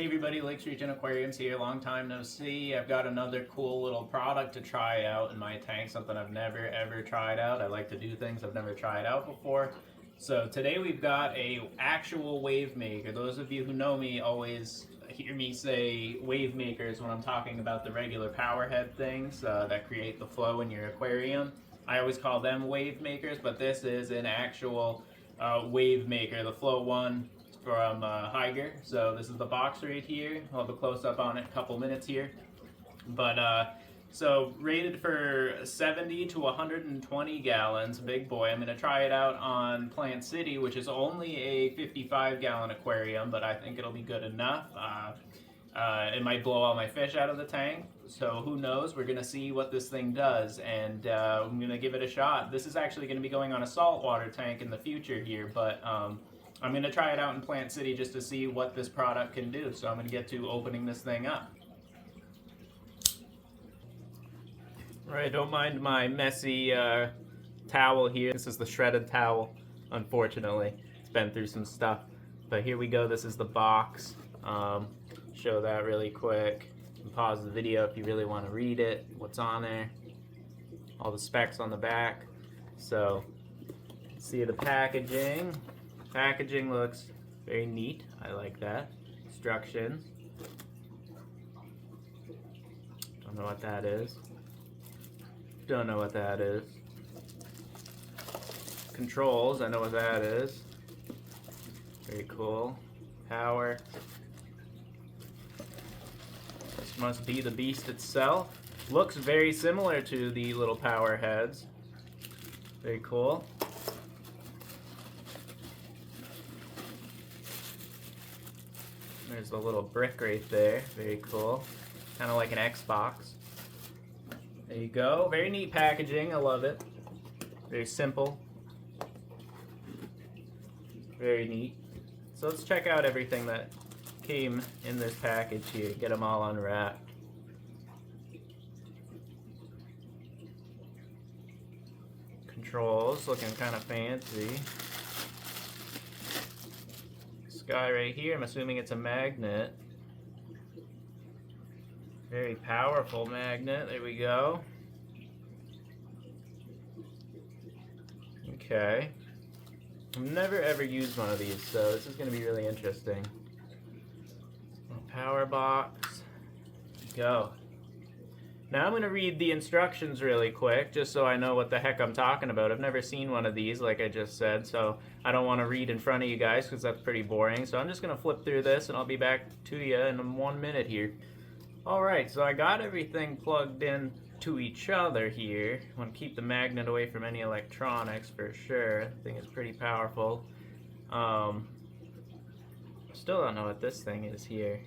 Hey everybody, Lake Street Aquariums here. Long time no see. I've got another cool little product to try out in my tank, something I've never ever tried out. I like to do things I've never tried out before. So today we've got a actual wave maker. Those of you who know me always hear me say wave makers when I'm talking about the regular power head things that create the flow in your aquarium. I always call them wave makers, but this is an actual wave maker, the Flow 1 from Hygger. So this is the box right here. I'll have a close-up on it in a couple minutes here. But so rated for 70 to 120 gallons, big boy. I'm going to try it out on Plant City, which is only a 55-gallon aquarium, but I think it'll be good enough. It might blow all my fish out of the tank, so who knows? We're going to see what this thing does, and I'm going to give it a shot. This is actually going to be going on a saltwater tank in the future here, but I'm going to try it out in Plant City just to see what this product can do. So I'm going to get to opening this thing up. Alright, don't mind my messy towel here. This is the shredded towel, unfortunately. It's been through some stuff. But here we go, this is the box. Show that really quick. You can pause the video if you really want to read it, what's on there. All the specs on the back. So, see the packaging. Packaging looks very neat. I like that. Instructions. Don't know what that is. Don't know what that is. Controls, I know what that is. Very cool. Power. This must be the beast itself. Looks very similar to the little power heads. Very cool. There's a little brick right there. Very cool. Kind of like an Xbox. There you go. Very neat packaging. I love it. Very simple. Very neat. So let's check out everything that came in this package here. Get them all unwrapped. Controls. Looking kind of fancy. Guy right here, I'm assuming it's a magnet. Very powerful magnet. There we go. Okay. I've never ever used one of these, so this is going to be really interesting. Power box. Go. Now I'm going to read the instructions really quick, just so I know what the heck I'm talking about. I've never seen one of these, like I just said, so I don't want to read in front of you guys because that's pretty boring. So I'm just going to flip through this and I'll be back to you in 1 minute here. Alright, so I got everything plugged in to each other here. I want to keep the magnet away from any electronics for sure. The thing is pretty powerful. Still don't know what this thing is here.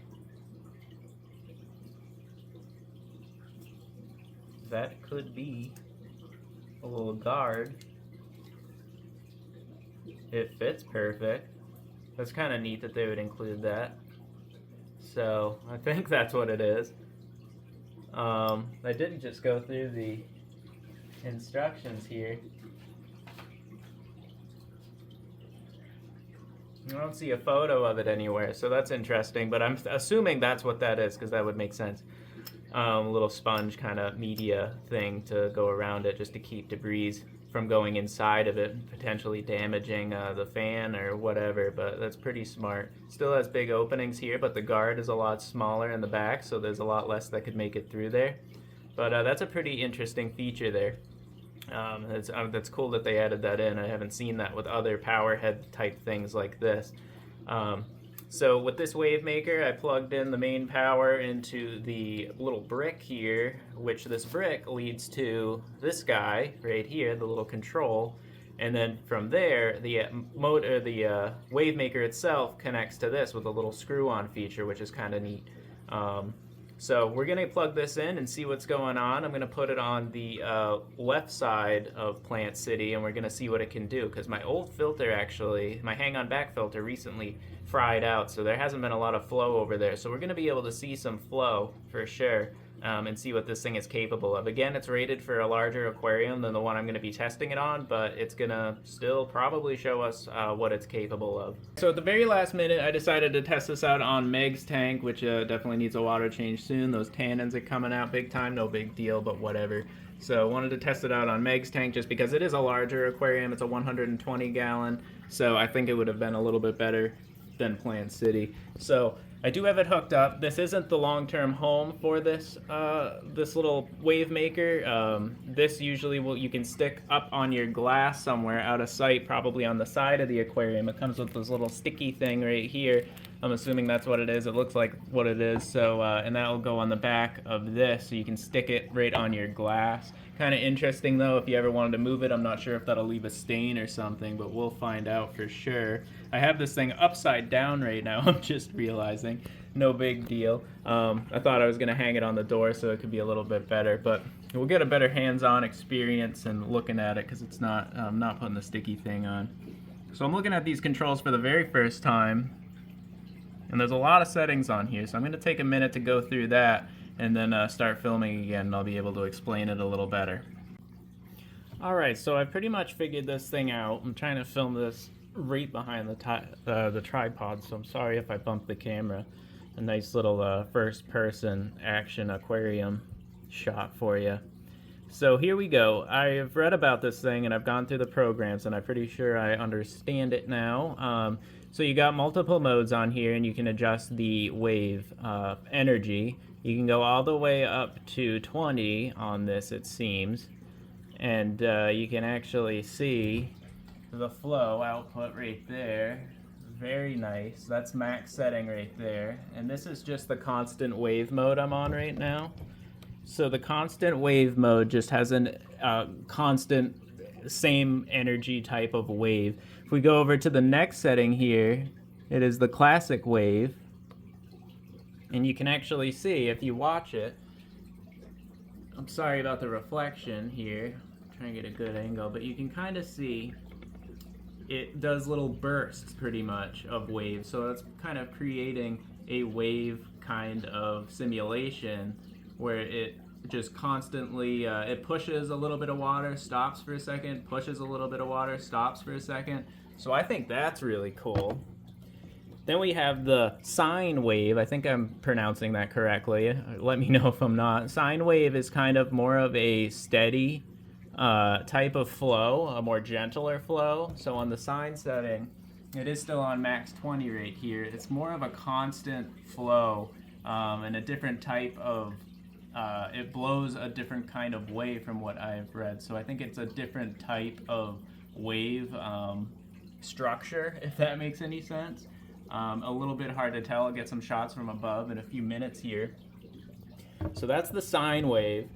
That could be a little guard. It fits perfect. That's kind of neat that they would include that. So I think that's what it is. I didn't just go through the instructions here. I don't see a photo of it anywhere, so that's interesting, but I'm assuming that's what that is because that would make sense. A little sponge kind of media thing to go around it just to keep debris from going inside of it, potentially damaging the fan or whatever, but that's pretty smart. Still has big openings here, but the guard is a lot smaller in the back, so there's a lot less that could make it through there. But that's a pretty interesting feature there. That's cool that they added that in. I haven't seen that with other power head type things like this. So with this wave maker, I plugged in the main power into the little brick here, which this brick leads to this guy right here, the little control, and then from there, the motor, the wave maker itself connects to this with a little screw-on feature, which is kind of neat. So we're gonna plug this in and see what's going on. I'm gonna put it on the left side of Plant City, and we're gonna see what it can do, because my old filter actually, my hang-on back filter recently fried out, so there hasn't been a lot of flow over there. So we're gonna be able to see some flow for sure. and see what this thing is capable of. Again, it's rated for a larger aquarium than the one I'm going to be testing it on, but it's going to still probably show us what it's capable of. So at the very last minute, I decided to test this out on Meg's tank, which definitely needs a water change soon. Those tannins are coming out big time, no big deal, but whatever. So I wanted to test it out on Meg's tank just because it is a larger aquarium. It's a 120 gallon, so I think it would have been a little bit better than Plant City. So I do have it hooked up. This isn't the long-term home for this this little wave maker. This usually you can stick up on your glass somewhere out of sight, probably on the side of the aquarium. It comes with this little sticky thing right here. I'm assuming that's what it is. It looks like what it is. So and that will go on the back of this, so you can stick it right on your glass. Kind of interesting though, if you ever wanted to move it. I'm not sure if that'll leave a stain or something, but we'll find out for sure. I have this thing upside down right now, I'm just realizing. No big deal. I thought I was gonna hang it on the door so it could be a little bit better, but we'll get a better hands-on experience and looking at it, because it's not, not putting the sticky thing on. So I'm looking at these controls for the very first time, and there's a lot of settings on here, so I'm gonna take a minute to go through that and then start filming again, and I'll be able to explain it a little better. Alright, so I pretty much figured this thing out. I'm trying to film this right behind the tripod, so I'm sorry if I bump the camera. A nice little first-person action aquarium shot for you. So here we go. I've read about this thing and I've gone through the programs, and I'm pretty sure I understand it now. So you got multiple modes on here, and you can adjust the wave energy. You can go all the way up to 20 on this, it seems, and you can actually see the flow output right there. Very nice. That's max setting right there. And this is just the constant wave mode I'm on right now. So the constant wave mode just has a constant same energy type of wave. If we go over to the next setting here, it is the classic wave. And you can actually see, if you watch it, I'm sorry about the reflection here, I'm trying to get a good angle, but you can kind of see it does little bursts pretty much of waves. So it's kind of creating a wave kind of simulation where it just constantly, it pushes a little bit of water, stops for a second, pushes a little bit of water, stops for a second. So I think that's really cool. Then we have the sine wave. I think I'm pronouncing that correctly. Let me know if I'm not. Sine wave is kind of more of a steady type of flow, a more gentler flow. So on the sine setting, it is still on max 20 right here. It's more of a constant flow and a different type of, it blows a different kind of wave from what I've read. So I think it's a different type of wave structure, if that makes any sense. A little bit hard to tell. I'll get some shots from above in a few minutes here. So that's the sine wave.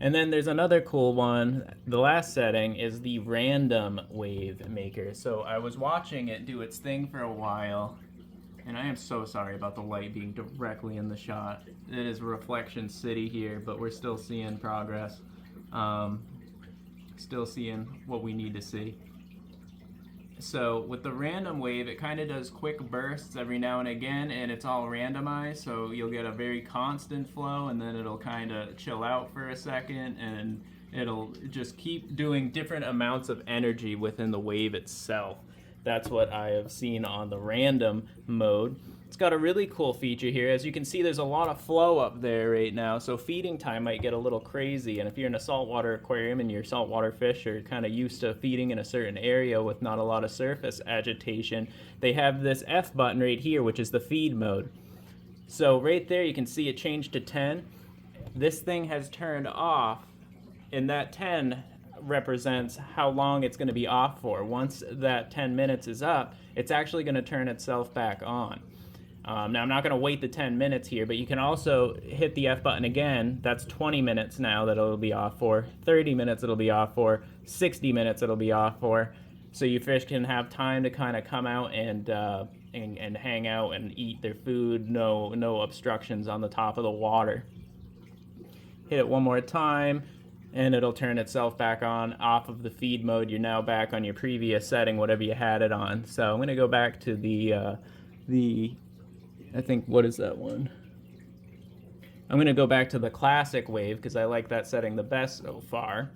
And then there's another cool one. The last setting is the random wave maker. So I was watching it do its thing for a while, and I am so sorry about the light being directly in the shot. It is Reflection City here, but we're still seeing progress. Still seeing what we need to see. So with the random wave, it kind of does quick bursts every now and again, and it's all randomized, so you'll get a very constant flow, and then it'll kind of chill out for a second, and it'll just keep doing different amounts of energy within the wave itself. That's what I have seen on the random mode. It's got a really cool feature here. As you can see, there's a lot of flow up there right now, so feeding time might get a little crazy. And if you're in a saltwater aquarium and your saltwater fish are kind of used to feeding in a certain area with not a lot of surface agitation, they have this F button right here, which is the feed mode. So right there, you can see it changed to 10. This thing has turned off, and that 10 represents how long it's going to be off for. Once that 10 minutes is up, it's actually going to turn itself back on. Now, I'm not going to wait the 10 minutes here, but you can also hit the F button again. That's 20 minutes now that it'll be off for, 30 minutes it'll be off for, 60 minutes it'll be off for. So your fish can have time to kind of come out and hang out and eat their food. No obstructions on the top of the water. Hit it one more time, and it'll turn itself back on off of the feed mode. You're now back on your previous setting, whatever you had it on. So I'm going to go back to the I think, what is that one? I'm going to go back to the classic wave because I like that setting the best so far.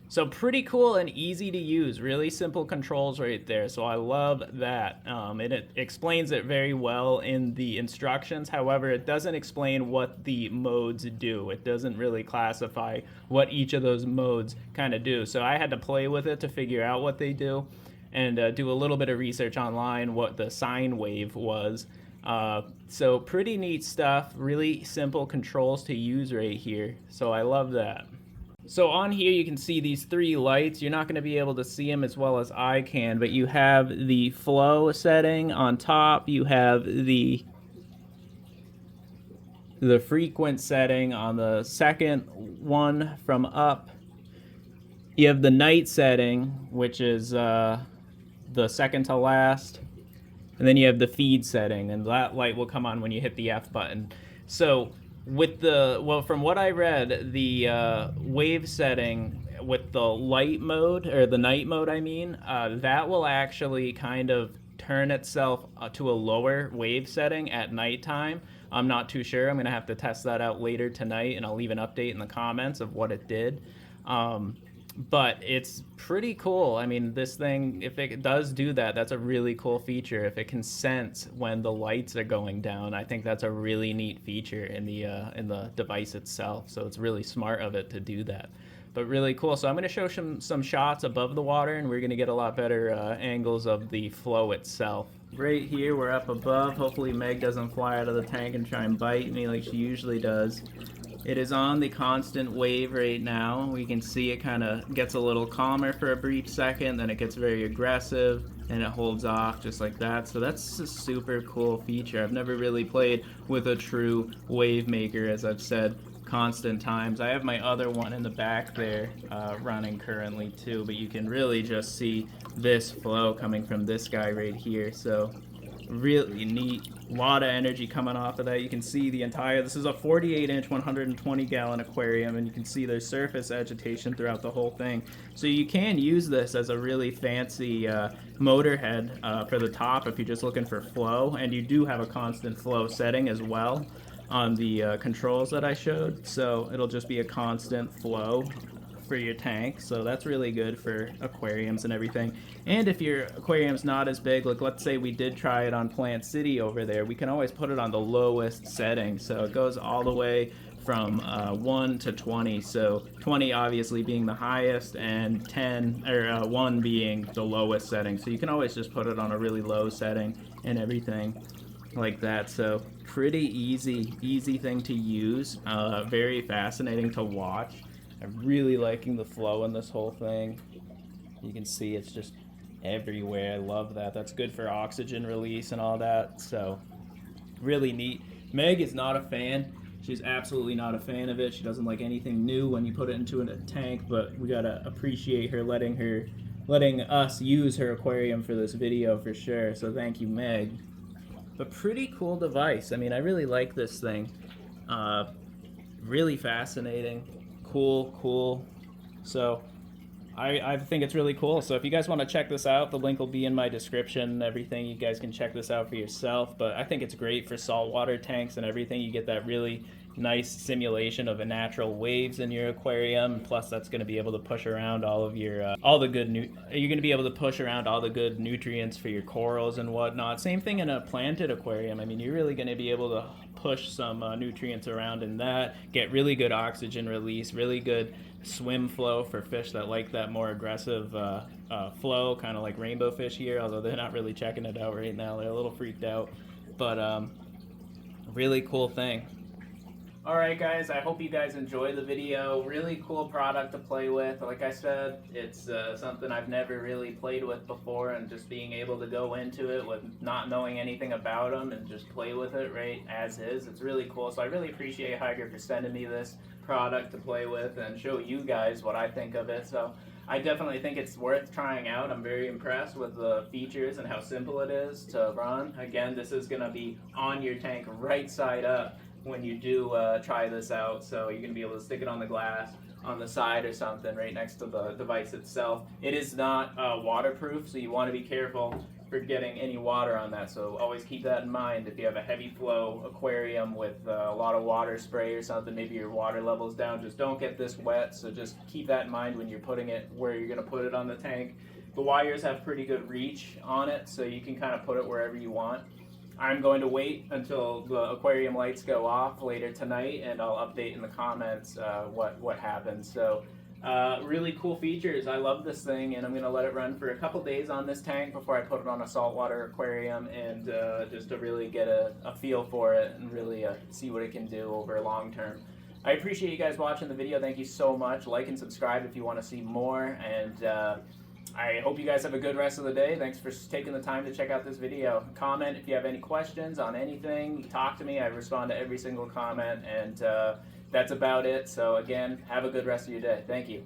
So pretty cool and easy to use, really simple controls right there. So I love that. And it explains it very well in the instructions. However, it doesn't explain what the modes do. It doesn't really classify what each of those modes kind of do. So I had to play with it to figure out what they do and do a little bit of research online what the sine wave was. So pretty neat stuff, really simple controls to use right here. So I love that. So on here you can see these 3 lights. You're not going to be able to see them as well as I can, but you have the flow setting on top. You have the frequent setting on the second one from up. You have the night setting, which is the second to last. And then you have the feed setting, and that light will come on when you hit the F button. So with from what I read, the wave setting with the light mode, or the night mode, I mean, that will actually kind of turn itself to a lower wave setting at nighttime. I'm not too sure. I'm going to have to test that out later tonight, and I'll leave an update in the comments of what it did. But it's pretty cool. I mean, this thing, if it does do that, that's a really cool feature. If it can sense when the lights are going down, I think that's a really neat feature in the device itself. So it's really smart of it to do that. But really cool. So I'm going to show some shots above the water, and we're going to get a lot better angles of the flow itself. Right here, we're up above. Hopefully Meg doesn't fly out of the tank and try and bite me like she usually does. It is on the constant wave right now. We can see it kind of gets a little calmer for a brief second, then it gets very aggressive, and it holds off just like that. So that's a super cool feature. I've never really played with a true wave maker, as I've said constant times. I have my other one in the back there running currently too, but you can really just see this flow coming from this guy right here. So really neat. A lot of energy coming off of that. You can see the entire, this is a 48-inch 120-gallon aquarium, and you can see there's surface agitation throughout the whole thing. So you can use this as a really fancy motor head for the top if you're just looking for flow, and you do have a constant flow setting as well on the controls that I showed. So it'll just be a constant flow for your tank, so that's really good for aquariums and everything. And if your aquarium's not as big, like let's say we did try it on Plant City over there, we can always put it on the lowest setting, so it goes all the way from 1 to 20, so 20 obviously being the highest and 1 being the lowest setting, so you can always just put it on a really low setting and everything like that. So pretty easy thing to use, very fascinating to watch. I'm really liking the flow in this whole thing. You can see it's just everywhere. I love that. That's good for oxygen release and all that. So really neat. Meg is not a fan. She's absolutely not a fan of it. She doesn't like anything new when you put it into a tank, but we gotta appreciate her letting us use her aquarium for this video for sure. So thank you, Meg. But pretty cool device. I mean, I really like this thing. Really fascinating. Cool. So I think it's really cool. So if you guys want to check this out, the link will be in my description and everything. You guys can check this out for yourself. But I think it's great for saltwater tanks and everything. You get that really nice simulation of a natural waves in your aquarium. Plus, that's going to be able to push around all of your you're going to be able to push around all the good nutrients for your corals and whatnot. Same thing in a planted aquarium. I mean, you're really going to be able to push some nutrients around in that, get really good oxygen release, really good swim flow for fish that like that more aggressive flow, kind of like rainbow fish here, although they're not really checking it out right now. They're a little freaked out, but really cool thing. Alright guys, I hope you guys enjoyed the video. Really cool product to play with. Like I said, it's something I've never really played with before, and just being able to go into it with not knowing anything about them and just play with it right as is, it's really cool. So I really appreciate Hygger for sending me this product to play with and show you guys what I think of it. So I definitely think it's worth trying out. I'm very impressed with the features and how simple it is to run. Again, this is going to be on your tank right side up when you do try this out, so you're going to be able to stick it on the glass on the side or something right next to the device itself. It is not waterproof, so you want to be careful for getting any water on that. So always keep that in mind. If you have a heavy flow aquarium with a lot of water spray or something, maybe your water level's down, just don't get this wet. So just keep that in mind when you're putting it where you're going to put it on the tank. The wires have pretty good reach on it, so you can kind of put it wherever you want. I'm going to wait until the aquarium lights go off later tonight, and I'll update in the comments what happens. So really cool features. I love this thing, and I'm going to let it run for a couple days on this tank before I put it on a saltwater aquarium, and just to really get a feel for it and really see what it can do over long term. I appreciate you guys watching the video. Thank you so much. Like and subscribe if you want to see more, and I hope you guys have a good rest of the day. Thanks for taking the time to check out this video. Comment if you have any questions on anything. Talk to me. I respond to every single comment, and that's about it. So again, have a good rest of your day. Thank you.